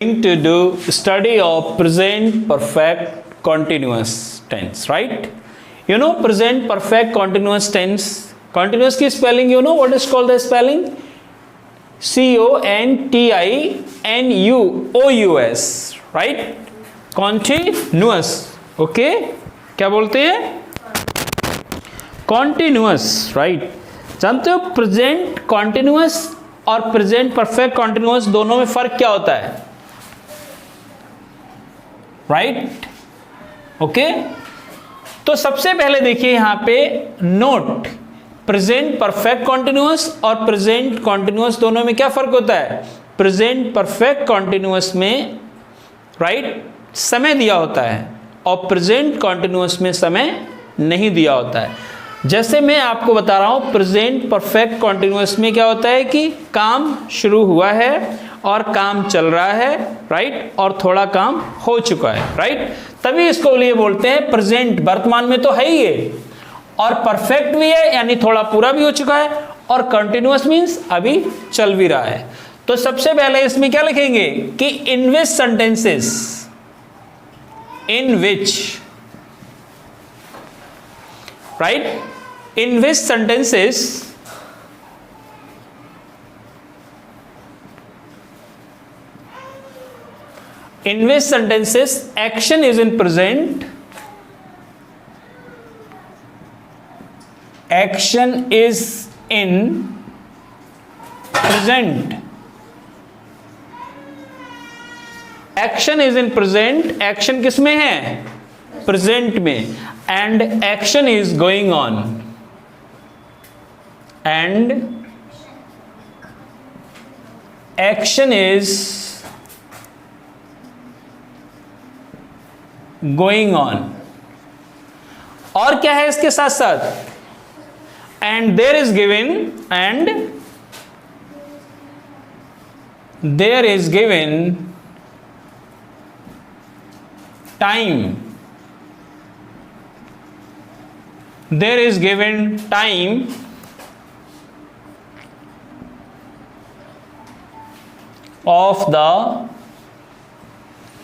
Going to do study of present perfect continuous tense, right? You know present perfect continuous tense. Continuous की spelling, you know what is called the spelling? CONTINUOUS, right? Continuous, okay? क्या बोलते हैं? Continuous, right? जानते हो present continuous और present perfect continuous दोनों में फर्क क्या होता है? राइट ओके तो सबसे पहले देखिए यहां पे नोट प्रेजेंट परफेक्ट कॉन्टिन्यूअस और प्रेजेंट कॉन्टिन्यूअस दोनों में क्या फर्क होता है। प्रेजेंट परफेक्ट कॉन्टिन्यूअस में राइट समय दिया होता है और प्रेजेंट कॉन्टिन्यूअस में समय नहीं दिया होता है। जैसे मैं आपको बता रहा हूं प्रेजेंट परफेक्ट कॉन्टिन्यूअस में क्या होता है कि काम शुरू हुआ है और काम चल रहा है राइट और थोड़ा काम हो चुका है राइट, तभी इसको लिए बोलते हैं प्रेजेंट, वर्तमान में तो है ही है और परफेक्ट भी है यानी थोड़ा पूरा भी हो चुका है और कंटिन्यूअस मींस अभी चल भी रहा है। तो सबसे पहले इसमें क्या लिखेंगे कि in which sentences, in which right, in which sentences in which sentences action is in present, action is in present, action is in present, action किस में है present में, and action is going on, and action is going on. और क्या है इसके साथ साथ and there is given, and there is given time, there is given time of the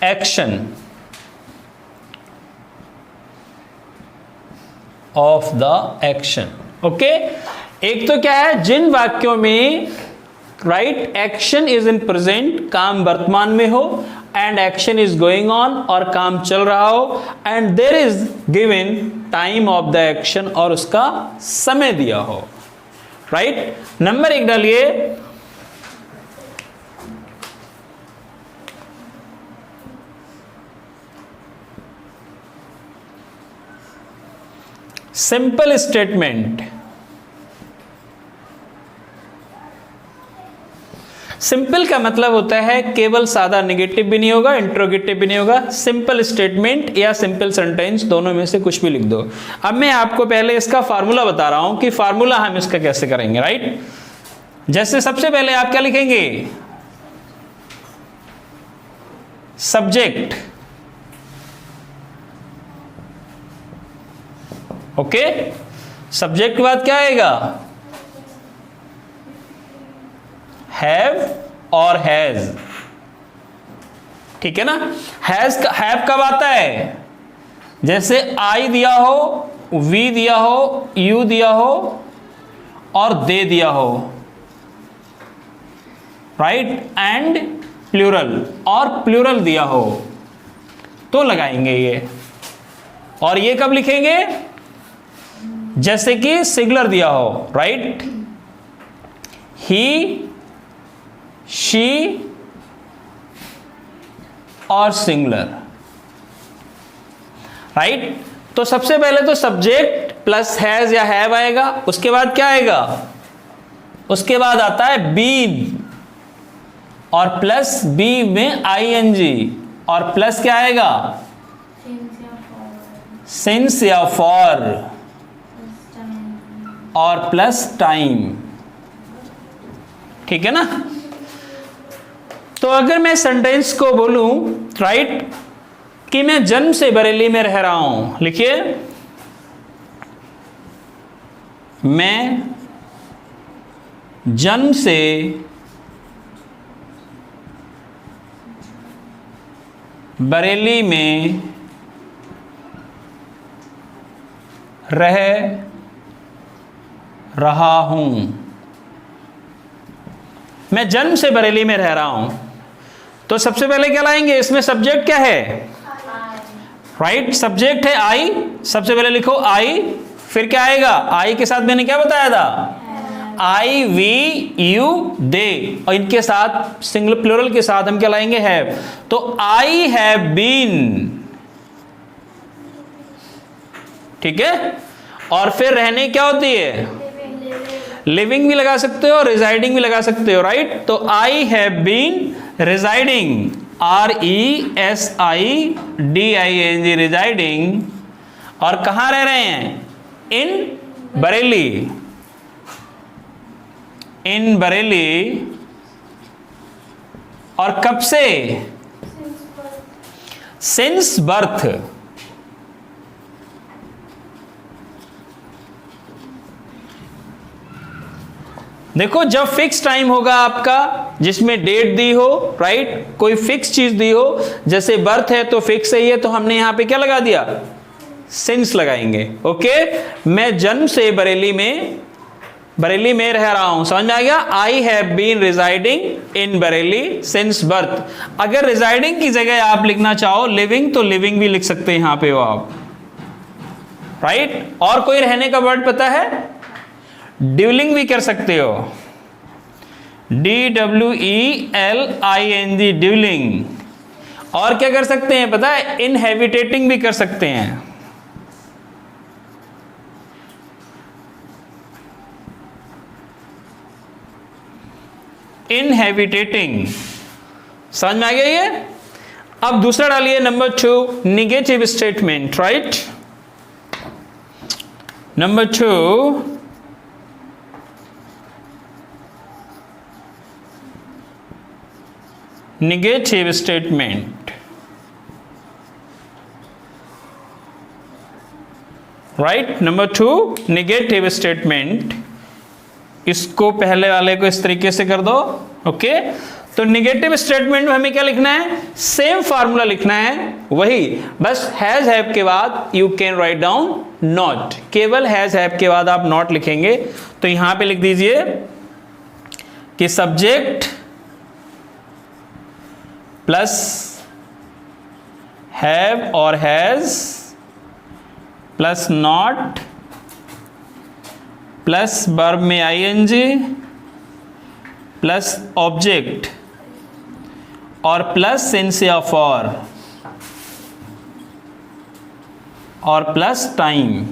action, of the action. Okay, एक तो क्या है जिन वाक्यों में right action is in present, काम वर्तमान में हो, and action is going on और काम चल रहा हो, and there is given time of the action और उसका समय दिया हो राइट। नंबर एक डालिए सिंपल स्टेटमेंट। सिंपल का मतलब होता है केवल सादा नेगेटिव भी नहीं होगा, इंट्रोगेटिव भी नहीं होगा, सिंपल स्टेटमेंट या सिंपल सेंटेंस दोनों में से कुछ भी लिख दो। अब मैं आपको पहले इसका फार्मूला बता रहा हूं कि फार्मूला हम इसका कैसे करेंगे राइट। जैसे सबसे पहले आप क्या लिखेंगे, सब्जेक्ट, ओके सब्जेक्ट के बाद क्या आएगा, हैव और हैज, ठीक है ना। हैव कब आता है, जैसे आई दिया हो, वी दिया हो, यू दिया हो और दे दिया हो राइट, एंड प्लूरल और प्लूरल दिया हो तो लगाएंगे ये। और ये कब लिखेंगे, जैसे कि सिंगुलर दिया हो राइट, ही, शी और सिंगुलर राइट। तो सबसे पहले तो सब्जेक्ट प्लस हैज या हैव आएगा, उसके बाद क्या आएगा, उसके बाद आता है बीन और प्लस बी में आईएनजी और प्लस क्या आएगा, सिंस या फॉर और प्लस टाइम, ठीक है ना। तो अगर मैं सेंटेंस को बोलूं राइट कि मैं जन्म से बरेली में रह रहा हूं, लिखिए मैं जन्म से बरेली में रह रहा हूं। मैं जन्म से बरेली में रह रहा हूं। तो सबसे पहले क्या लाएंगे, इसमें सब्जेक्ट क्या है, राइट, सब्जेक्ट है आई। सबसे पहले लिखो आई, फिर क्या आएगा, आई के साथ मैंने क्या बताया था, आई वी यू दे, और इनके साथ सिंगुलर प्लूरल के साथ हम क्या लाएंगे, हैव। तो आई हैव बीन, ठीक है। और फिर रहने क्या होती है, लिविंग भी लगा सकते हो, रिजाइडिंग भी लगा सकते हो, राइट। तो I have been residing, RESIDING, residing. और कहां रह रहे हैं, इन बरेली, इन बरेली। और कब से, सिंस बर्थ। देखो जब फिक्स टाइम होगा आपका, जिसमें डेट दी हो, राइट, कोई फिक्स चीज दी हो, जैसे बर्थ है तो फिक्स है ये, तो हमने यहां पे क्या लगा दिया, सिंस लगाएंगे। ओके, मैं जन्म से बरेली में रह रहा हूं, समझ में आ गया। I have been residing in Bareilly since birth. अगर रिजाइडिंग की जगह आप लिखना चाहो लिविंग, तो लिविंग भी लिख सकते हैं यहां पे हो आप, राइट। और कोई रहने का वर्ड पता है, ड्यूलिंग भी कर सकते हो, DWELING, ड्यूलिंग। और क्या कर सकते हैं पता है, इनहेबिटेटिंग भी कर सकते हैं। इनहेबिटेटिंग, समझ में आ गया ये। अब दूसरा डालिए number 2, negative statement, right. Number 2, negative statement, right. Number 2, negative statement. इसको पहले वाले को इस तरीके से कर दो, ओके। तो निगेटिव स्टेटमेंट में हमें क्या लिखना है, सेम फार्मूला लिखना है, वही, बस हैज हैव के बाद you can write down not, केवल हैज हैव के बाद आप नॉट लिखेंगे। तो यहां पे लिख दीजिए कि सब्जेक्ट प्लस हैव और has plus not plus verb में ING प्लस ऑब्जेक्ट और प्लस सिंस या फॉर और प्लस टाइम,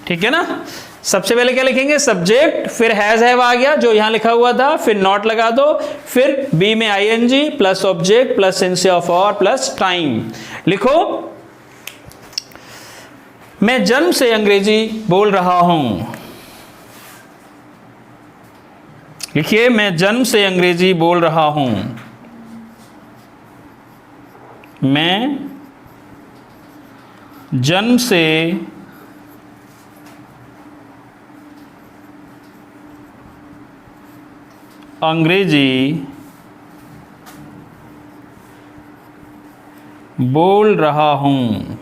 ठीक है ना। सबसे पहले क्या लिखेंगे, सब्जेक्ट, फिर हैज हैव आ गया जो यहां लिखा हुआ था, फिर नॉट लगा दो, फिर बी में ING plus object plus since या फॉर प्लस टाइम। लिखो, मैं जन्म से अंग्रेजी बोल रहा हूं। लिखिए, मैं जन्म से अंग्रेजी बोल रहा हूं। मैं जन्म से अंग्रेजी बोल रहा हूं।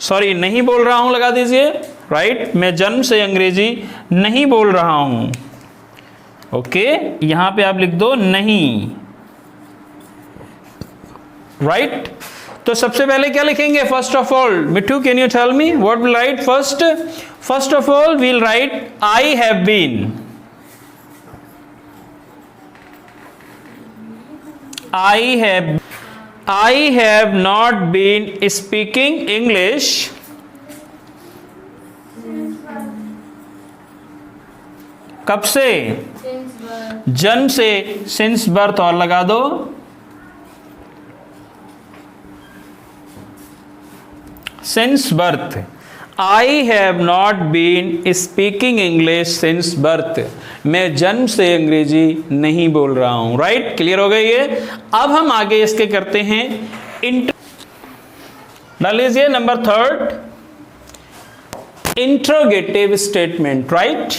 सॉरी, नहीं बोल रहा हूं लगा दीजिए, राइट। मैं जन्म से अंग्रेजी नहीं बोल रहा हूं, ओके। यहां पे आप लिख दो नहीं, राइट। तो सबसे पहले क्या लिखेंगे, first of all, Mithu can you tell me what will write first. First of all we'll write I have been, I have not been speaking English कब से, जन्म से, since birth और लगा दो, since birth। I have not been speaking English since birth। मैं जन्म से अंग्रेजी नहीं बोल रहा हूं, राइट। क्लियर हो गई ये। अब हम आगे इसके करते हैं डाल लीजिए number 3, interrogative statement, right.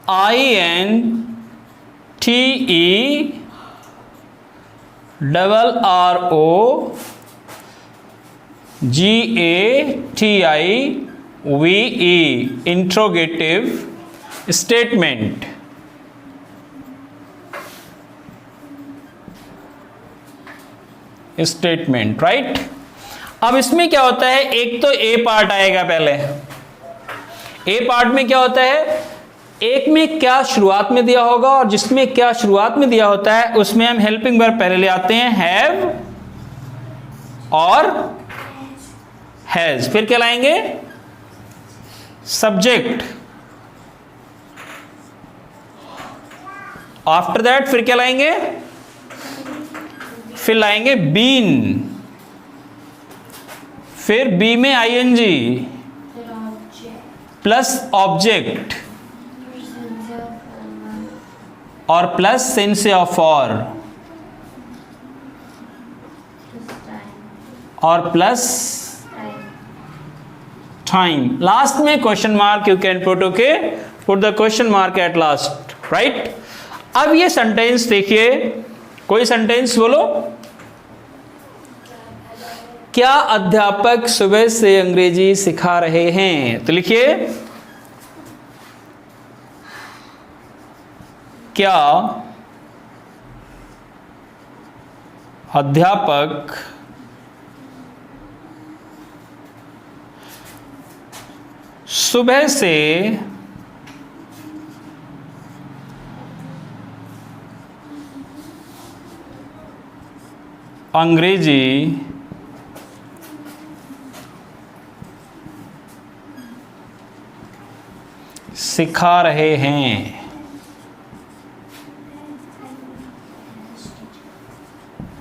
INTERROGATIVE, interrogative statement. Statement, right. अब इसमें क्या होता है, एक तो ए पार्ट आएगा पहले। ए पार्ट में क्या होता है, एक में क्या शुरुआत में दिया होगा और जिसमें क्या शुरुआत में दिया होता है उसमें हम हेल्पिंग वर्ब पहले ले आते हैं, हैव और हैज। फिर क्या लाएंगे, सब्जेक्ट। आफ्टर दैट फिर क्या लाएंगे, फिर लाएंगे बीन, फिर बी में आईएनजी प्लस ऑब्जेक्ट और प्लस सेंस ऑफ और प्लस टाइम। लास्ट में question mark, you can put, okay, put the question mark at last, right. अब ये सेंटेंस देखिए, कोई सेंटेंस बोलो। क्या अध्यापक सुबह से अंग्रेजी सिखा रहे हैं, तो लिखिए क्या अध्यापक सुबह से अंग्रेजी सिखा रहे हैं।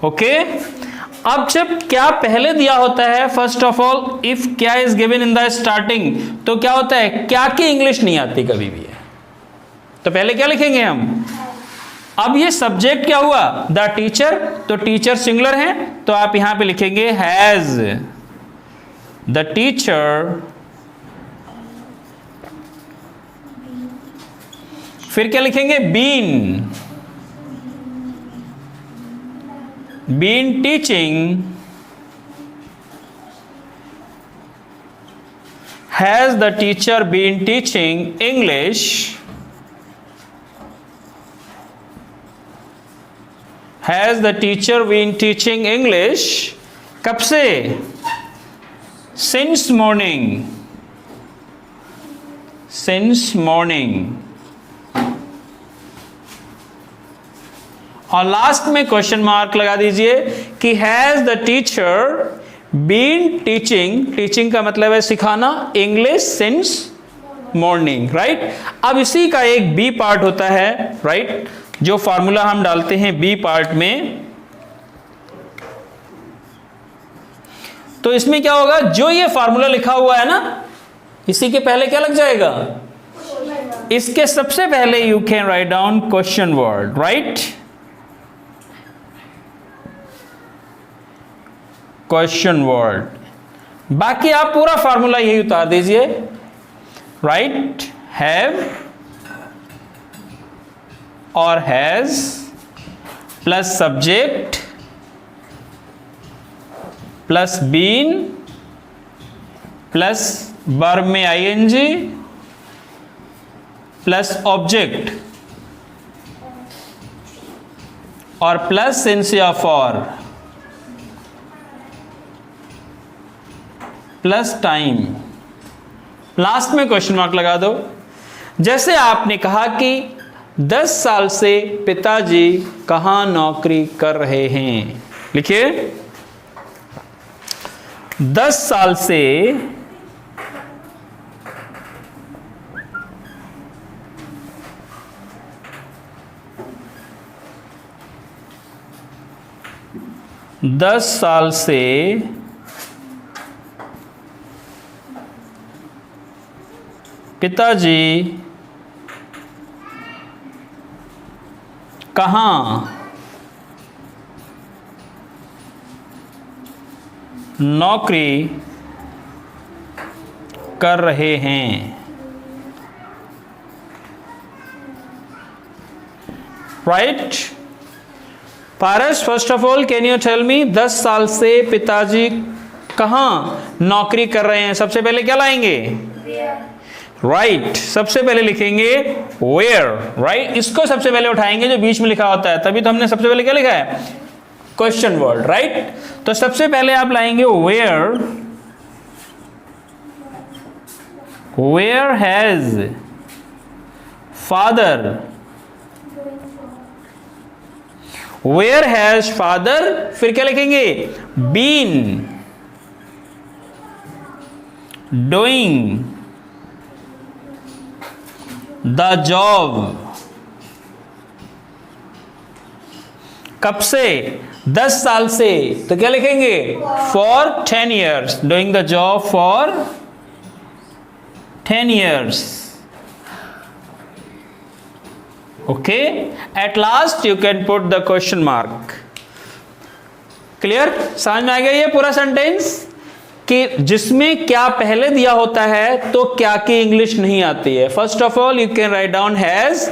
ओके, अब जब क्या पहले दिया होता है, फर्स्ट ऑफ ऑल इफ क्या is given in the starting, तो क्या होता है, क्या की इंग्लिश नहीं आती कभी भी है, तो पहले क्या लिखेंगे हम। अब ये सब्जेक्ट क्या हुआ, द टीचर, तो टीचर सिंगुलर है तो आप यहां पे लिखेंगे हैज द टीचर। फिर क्या लिखेंगे, been, been teaching, has the teacher been teaching English, has the teacher been teaching English, कब से, सिंस मॉर्निंग, सिंस मॉर्निंग। और लास्ट में क्वेश्चन मार्क लगा दीजिए कि has the teacher been teaching, teaching का मतलब है सिखाना, इंग्लिश सिंस मॉर्निंग, राइट। अब इसी का एक बी पार्ट होता है, राइट, जो फॉर्मूला हम डालते हैं बी पार्ट में। तो इसमें क्या होगा, जो ये फॉर्मूला लिखा हुआ है ना, इसी के पहले क्या लग जाएगा, इसके सबसे पहले you can write down question word, right, question word. बाकी आप पूरा फॉर्मूला यही उतार दीजिए, राइट, हैव और has plus subject plus been plus verb में आईएनजी प्लस ऑब्जेक्ट और प्लस सेंस ऑफ और प्लस टाइम। लास्ट में क्वेश्चन मार्क लगा दो। जैसे आपने कहा कि 10 साल से पिताजी कहाँ नौकरी कर रहे हैं, लिखिए 10 साल से पिताजी कहाँ नौकरी कर रहे हैं। Right. Paras, first of all can you tell me 10 साल से पिताजी कहाँ नौकरी कर रहे हैं? सबसे पहले क्या लाएंगे? राइट, सबसे पहले लिखेंगे वेयर, राइट। इसको सबसे पहले उठाएंगे जो बीच में लिखा होता है, तभी तो हमने सबसे पहले क्या लिखा है? Question word, right. तो सबसे पहले आप लाएंगे where, where has father, where has father, फिर क्या लिखेंगे? Been doing the job. कब से? 10 साल से, तो क्या लिखेंगे? For 10 years, doing the job for 10 years। Okay, at last you can put the question mark. Clear? समझ में आ गया ये पूरा सेंटेंस कि जिसमें क्या पहले दिया होता है तो क्या की इंग्लिश नहीं आती है। First of all you can write down has,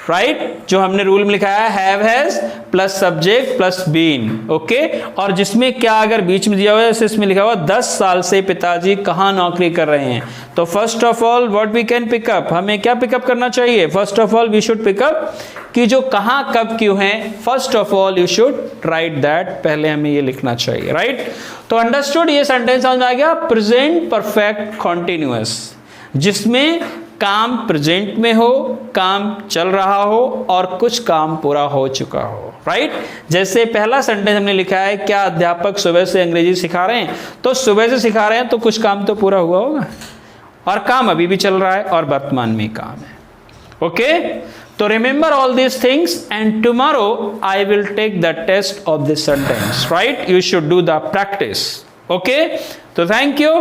right, जो हमने रूल में लिखा है, have has plus subject plus been, okay. और जिसमें क्या अगर बीच में दिया हुआ है, जैसे इसमें लिखा हुआ 10 साल से पिताजी कहाँ नौकरी कर रहे हैं, तो first of all what we can pick up, हमें क्या पिकअप करना चाहिए? First of all we should pick up कि जो कहाँ कब क्यों है, first of all you should write that, पहले हमें ये लिखना चाहिए, राइट। तो अंडरस्टूड, ये सेंटेंस समझ में आ गया? प्रेजेंट परफेक्ट कॉन्टिन्यूअस, जिसमें काम प्रेजेंट में हो, काम चल रहा हो और कुछ काम पूरा हो चुका हो, राइट। जैसे पहला सेंटेंस हमने लिखा है, क्या अध्यापक सुबह से अंग्रेजी सिखा रहे हैं, तो सुबह से सिखा रहे हैं तो कुछ काम तो पूरा हुआ होगा और काम अभी भी चल रहा है और वर्तमान में काम है, ओके। तो remember all these things and tomorrow I will take the test of this sentence, right. You should do the practice, okay. तो थैंक यू।